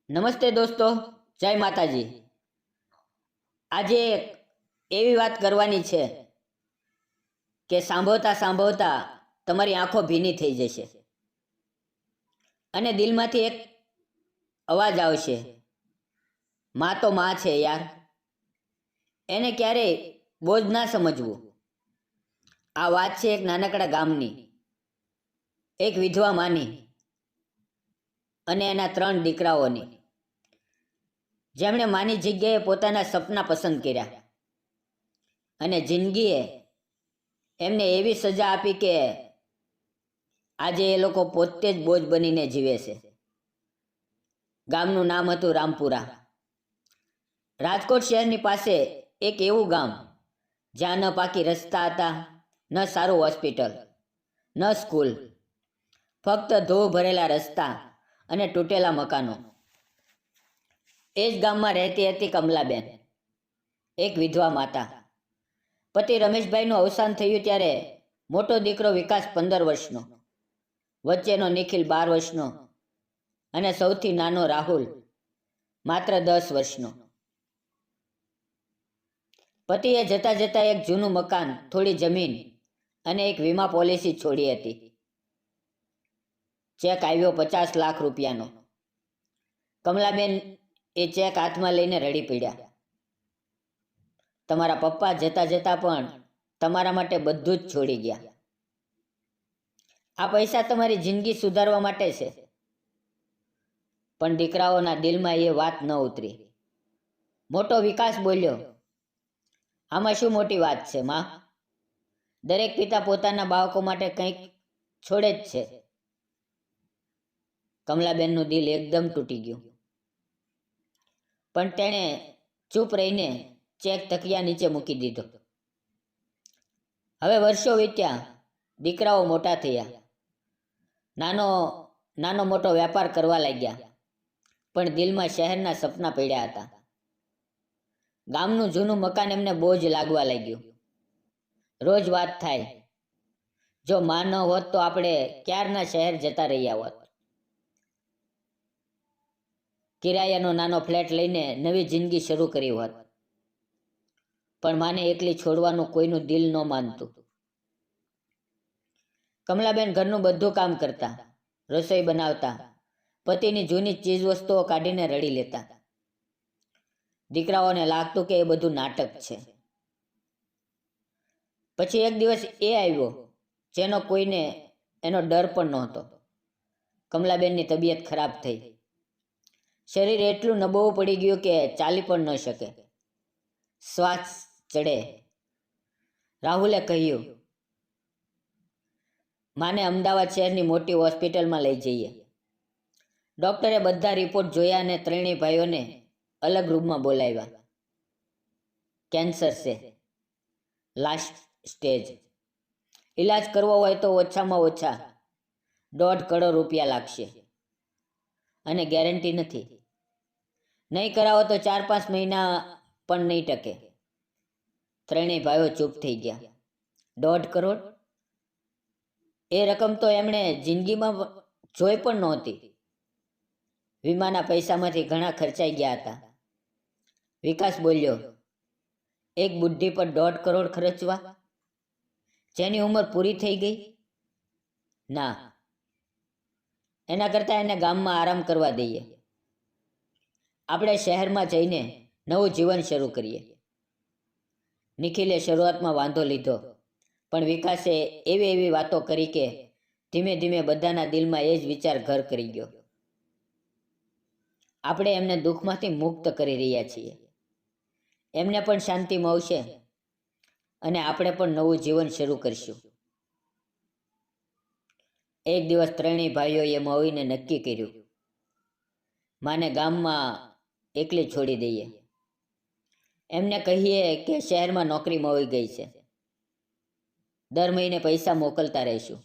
નમસ્તે દોસ્તો, જય માતાજી. આજે એક એવી વાત કરવાની છે કે સાંભળતા સાંભળતા તમારી આંખો ભીની થઈ જશે અને દિલમાંથી એક અવાજ આવશે, માં તો માં છે યાર. એને ક્યારેય બોજ ના સમજવું. આ વાત છે એક નાનકડા ગામની, એક વિધવા માની અને એના 3 દીકરાઓની, જેમણે માની જગ્યાએ પોતાના સપના પસંદ કર્યા અને જિંદગીએ એમને એવી સજા આપી કે આજે એ લોકો પોતે જ બોજ બનીને જીવે છે. ગામનું નામ હતું રામપુરા. રાજકોટ શહેરની પાસે એક એવું ગામ જ્યાં ન પાકી રસ્તા હતા, ન સારું હોસ્પિટલ, ન સ્કૂલ, ફક્ત ધૂળ ભરેલા રસ્તા અને તૂટેલા મકાનો. એ જ ગામમાં રહેતી હતી કમલાબેન, એક વિધવા માતા. પતિ રમેશભાઈનું અવસાન થયું ત્યારે મોટો દીકરો વિકાસ 15 વર્ષનો, વચ્ચેનો નિખિલ 12 વર્ષનો અને સૌથી નાનો રાહુલ માત્ર 10 વર્ષનો. પતિએ જતા જતા એક જૂનું મકાન, થોડી જમીન અને એક વીમા પોલિસી છોડી હતી. ચેક આવ્યો 50 લાખ રૂપિયાનો. કમલાબેન એ ચેક હાથમાં લઈને રડી પડ્યા. તમારા પપ્પા જતા જતા પણ તમારા માટે બધું જ છોડી ગયા. આ પૈસા તમારી જિંદગી સુધારવા માટે છે. પણ દીકરાઓના દિલમાં એ વાત ન ઉતરી. મોટો વિકાસ બોલ્યો, આમાં શું મોટી વાત છે માં? દરેક પિતા પોતાના બાળકો માટે કંઈક છોડે જ છે. કમલાબેનનું દિલ એકદમ તૂટી ગયું. પણ તેણે ચૂપ રહીને ચેક તકિયા નીચે મૂકી દીધો. હવે વર્ષો વીત્યા, દીકરાઓ મોટા થયા, નાનો નાનો મોટો વેપાર કરવા લાગ્યા, પણ દિલમાં શહેરના સપના પડ્યા હતા. ગામનું જૂનું મકાન એમને બોજ લાગવા લાગ્યું. રોજ વાત થાય, જો માં ન હોત તો આપણે ક્યારના શહેર જતા રહ્યા હોત. કિરાયાનો નાનો ફ્લેટ લઈને નવી જિંદગી શરૂ કરી હોત. પણ માને એકલી છોડવાનું કોઈનું દિલ ન માનતું. કમલાબેન ઘરનું બધું કામ કરતા, રસોઈ બનાવતા, પતિની જૂની ચીજ વસ્તુઓ કાઢીને રડી લેતા. દીકરાઓને લાગતું કે એ બધું નાટક છે. પછી એક દિવસ એ આવ્યો જેનો કોઈને એનો ડર પણ નહોતો. કમલાબેનની તબિયત ખરાબ થઈ. શરીર એટલું નબળું પડી ગયું કે ચાલી પણ ન શકે, શ્વાસ ચડે. રાહુલે કહ્યું, માને અમદાવાદ શહેરની મોટી હોસ્પિટલમાં લઈ જઈએ. ડૉક્ટરે બધા રિપોર્ટ જોયા અને 3 ભાઈઓને અલગ રૂમમાં બોલાવ્યા. કેન્સર છે, લાસ્ટ સ્ટેજ. ઈલાજ કરવો હોય તો ઓછામાં ઓછા 1.5 કરોડ રૂપિયા લાગશે અને ગેરંટી નથી. નહીં કરાવો તો 4-5 મહિના પણ નહીં ટકે. 3 ભાઈઓ ચૂપ થઈ ગયા. 1.5 કરોડ? એ રકમ તો એમણે જિંદગીમાં જોઈ પણ નહોતી. વીમાના પૈસામાંથી ઘણા ખર્ચાઈ ગયા હતા. વિકાસ બોલ્યો, એક બુદ્ધિ પર 1.5 કરોડ ખર્ચવા, જેની ઉંમર પૂરી થઈ ગઈ? ના, એના કરતાં એને ગામમાં આરામ કરવા દઈએ. આપણે શહેરમાં જઈને નવું જીવન શરૂ કરીએ. નિખિલે શરૂઆતમાં વાંધો લીધો, પણ વિકાસે એવી વાતો કરી કે ધીમે ધીમે બધાના દિલમાં એ જ વિચાર ઘર કરી ગયો. આપણે એમને દુઃખમાંથી મુક્ત કરી રહ્યા છીએ. એમને પણ શાંતિ મળશે અને આપણે પણ નવું જીવન શરૂ કરીશું. એક દિવસ 3 ભાઈઓએ મળીને નક્કી કર્યું, માને ગામમાં એકલી છોડી દઈએ. એમને કહીએ કે શહેરમાં નોકરી મળી ગઈ છે, દર મહિને પૈસા મોકલતા રહીશું.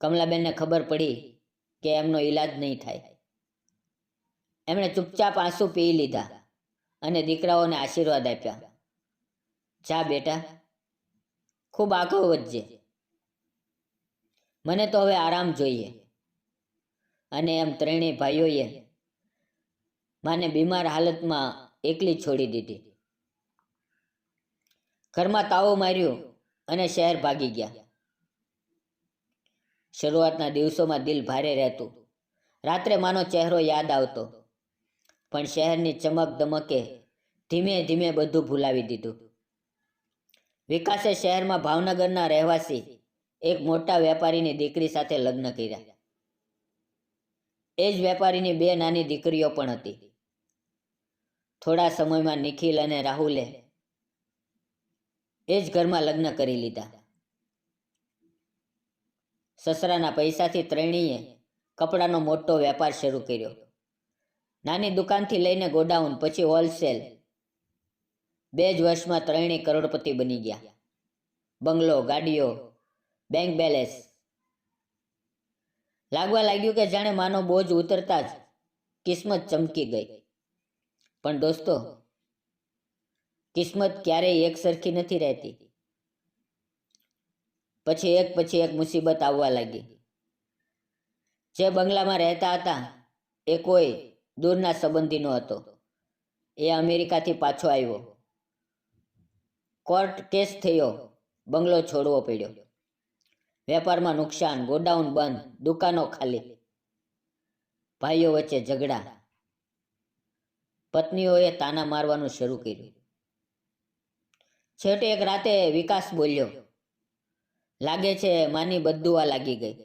કમલાબેનને ખબર પડી કે એમનો ઈલાજ નહીં થાય. એમણે ચૂપચાપ આંસુ પી લીધા અને દીકરાઓને આશીર્વાદ આપ્યા. જા બેટા, ખૂબ આગળ વધજે. મને તો હવે આરામ જોઈએ. અને એમ ત્રણેય ભાઈઓએ માને બીમાર હાલતમાં એકલી છોડી દીધી. ઘરમાં તાવો માર્યું અને શહેર ભાગી ગયા. શરૂઆતના દિવસોમાં દિલ ભારે રહેતું. રાત્રે માનો ચહેરો યાદ આવતો, પણ શહેરની ચમક દમકે ધીમે ધીમે બધું ભૂલાવી દીધું. વિકાસે શહેરમાં ભાવનગરના રહેવાસી એક મોટા વેપારીની દીકરી સાથે લગ્ન કર્યા. એ જ વેપારીની બે નાની દીકરીઓ પણ હતી. થોડા સમયમાં નિખિલ અને રાહુલે એ જ ઘરમાં લગ્ન કરી લીધા. સસરાના પૈસાથી ત્રણેયે કપડાનો મોટો વેપાર શરૂ કર્યો. નાની દુકાનથી લઈને ગોડાઉન, પછી હોલસેલ. 2 જ વર્ષમાં ત્રણેય કરોડપતિ બની ગયા. બંગલો, ગાડીઓ, બેંક બેલેન્સ. લાગવા લાગ્યું કે જાણે માનો બોજ ઉતરતા જ કિસ્મત ચમકી ગઈ. પણ દોસ્તો, કિસ્મત ક્યારેય એક સરખી નથી રહેતી. પછી એક મુસીબત આવવા લાગી. જે બંગલામાં રહેતા હતા એ કોઈ દૂરના સંબંધીનો હતો. એ અમેરિકાથી પાછો આવ્યો. કોર્ટ કેસ થયો, બંગલો છોડવો પડ્યો. વેપારમાં નુકસાન, ગોડાઉન બંધ, દુકાનો ખાલી. ભાઈઓ વચ્ચે ઝઘડા. પત્નીઓએ તાના મારવાનું શરૂ કર્યું. છેવટે એક રાતે વિકાસ બોલ્યો, લાગે છે માની બદદુઆ લાગી ગઈ.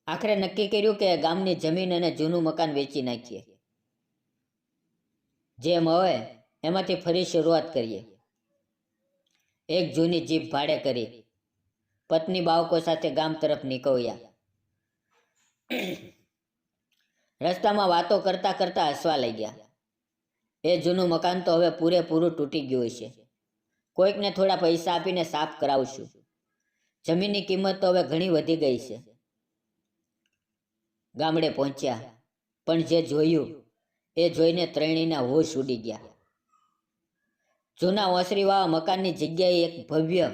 આખરે નક્કી કર્યું કે ગામની જમીન અને જૂનું મકાન વેચી નાખીએ. જેમ હવે એમાંથી ફરી શરૂઆત કરીએ. એક જૂની જીપ ભાડે કરી પત્ની બાળકો સાથે ગામ તરફ નીકળ્યા. રસ્તામાં વાતો કરતા કરતા હસવા લાગ્યા. એ જૂનું મકાન તો હવે પૂરેપૂરું તૂટી ગયું છે. કોઈકને થોડા પૈસા આપીને સાફ કરાવશું. જમીનની કિંમત તો હવે ઘણી વધી ગઈ છે. ગામડે પહોંચ્યા, પણ જે જોયું એ જોઈને ત્રણેયના હોશ ઉડી ગયા. જૂના ઓસરીવાળા મકાનની જગ્યાએ એક ભવ્ય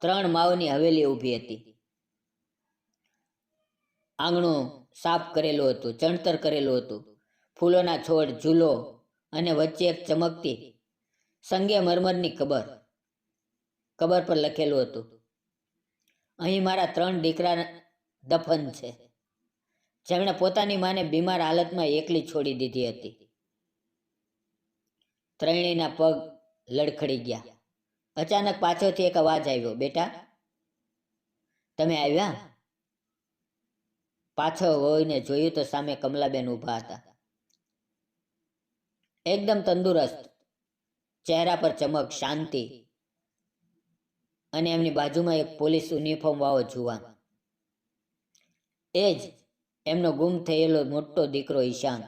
3 માળની હવેલી ઊભી હતી. આંગણું સાફ કરેલું હતું, ચણતર કરેલું હતું, ફૂલોના છોડ, ઝૂલો અને વચ્ચે એક ચમકતી સંગેમરમરની કબર. કબર પર લખેલું હતું, અહીં મારા 3 દીકરા દફન છે, જેમણે પોતાની માને બીમાર હાલતમાં એકલી છોડી દીધી હતી. ત્રણેયના પગ લડખડી ગયા. અચાનક પાછળથી એક અવાજ આવ્યો, બેટા તમે આવ્યા? પાછળ વળીને જોયું તો સામે કમલાબેન ઊભા હતા. એકદમ તંદુરસ્ત, ચહેરા પર ચમક, શાંતિ, અને એમની બાજુમાં એક પોલીસ યુનિફોર્મ વાળો જુવાન. એ જ એમનો ગુમ થયેલો મોટો દીકરો ઈશાન.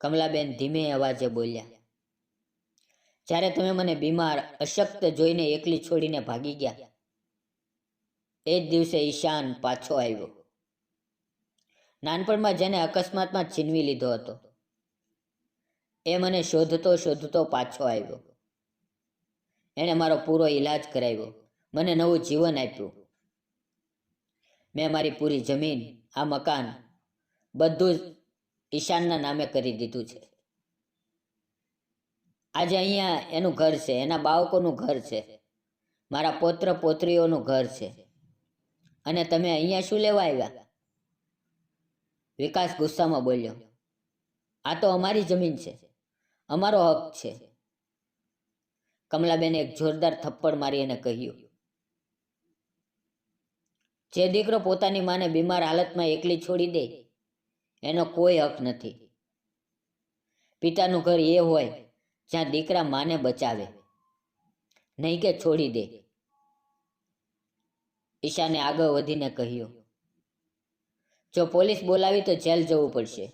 કમલાબેન ધીમે અવાજે બોલ્યા, જ્યારે તમે મને બીમાર, અશક્ત જોઈને એકલી છોડીને ભાગી ગયા, એ જ દિવસે ઈશાન પાછો આવ્યો. નાનપણમાં જેને અકસ્માતમાં છીનવી લીધો હતો, એ મને શોધતો શોધતો પાછો આવ્યો. એણે મારો પૂરો ઈલાજ કરાવ્યો, મને નવું જીવન આપ્યું. મેં મારી પૂરી જમીન, આ મકાન, બધું જ ઈશાનના નામે કરી દીધું છે. આજે અહીંયા એનું ઘર છે, એના બાળકોનું ઘર છે, મારા પૌત્ર પૌત્રીઓનું ઘર છે. અને તમે અહીંયા શું લેવા આવ્યા? વિકાસ ગુસ્સામાં બોલ્યો, આ તો અમારી જમીન છે, અમારો હક છે. કમલાબેને એક જોરદાર થપ્પડ મારી અને કહ્યું, જે દીકરો પોતાની માને બીમાર હાલતમાં એકલી છોડી દે, એનો કોઈ હક નથી. પિતાનું ઘર એ હોય જ્યાં દીકરા માને બચાવે, નહીં કે છોડી દે. ઈશાને આગળ વધીને કહ્યું, જો પોલીસ બોલાવી તો જેલ જવું પડશે.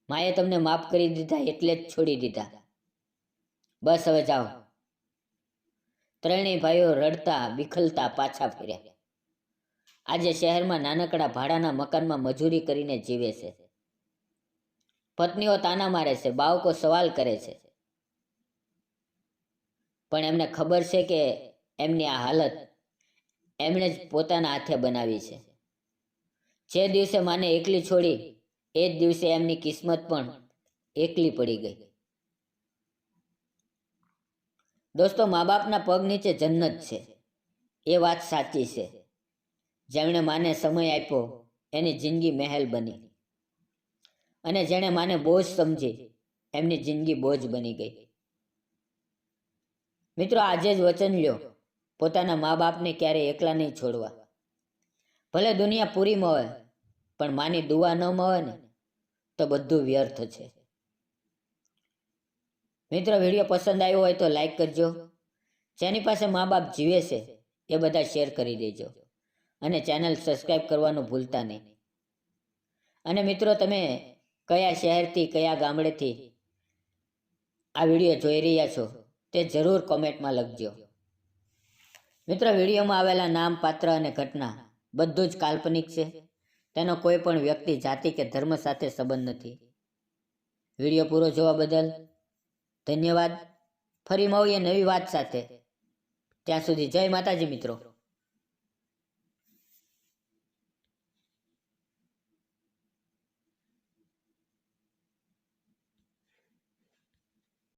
માએ તમને માફ કરી દીધા એટલે જ છોડી દીધા. બસ હવે જાઓ. ત્રણેય ભાઈઓ રડતા વિખલતા પાછા ફર્યા. આજે શહેરમાં નાનકડા ભાડાના મકાનમાં મજૂરી કરીને જીવે છે. પત્નીઓ તાના મારે છે, બાળકો સવાલ કરે છે, પણ એમને ખબર છે કે એમની આ હાલત એમણે જ પોતાના હાથે બનાવી છે. જે દિવસે માને એકલી છોડી એ જ દિવસે એમની કિસ્મત પણ એકલી પડી ગઈ. દોસ્તો, મા બાપના પગ નીચે જન્નત છે એ વાત સાચી છે. જેમણે માને સમય આપ્યો એની જિંદગી મહેલ બની, અને જેણે માને બોજ સમજી એમની જિંદગી બોજ બની ગઈ. મિત્રો, આજે જ વચન લ્યો, પોતાના મા બાપને ક્યારેય એકલા નહીં છોડવા. ભલે દુનિયા પૂરી મળે પણ માની દુઆ ન મળે ને તો બધું વ્યર્થ છે. મિત્રો, વિડીયો પસંદ આવ્યો હોય તો લાઈક કરજો. જેની પાસે મા બાપ જીવે છે એ બધા શેર કરી દેજો, અને ચેનલ સબસ્ક્રાઈબ કરવાનું ભૂલતા નહીં. અને મિત્રો, તમે કયા શહેરથી કયા ગામડેથી આ વિડીયો જોઈ રહ્યા છો તે જરૂર કોમેન્ટમાં લખજો. મિત્રો, વિડીયોમાં આવેલા નામ, પાત્ર અને ઘટના બધું જ કાલ્પનિક છે. તેનો કોઈ પણ વ્યક્તિ, જાતિ કે ધર્મ સાથે સંબંધ નથી. વિડીયો પૂરો જોવા બદલ ધન્યવાદ. ફરી મળીએ નવી વાત સાથે. ત્યાં સુધી જય માતાજી મિત્રો.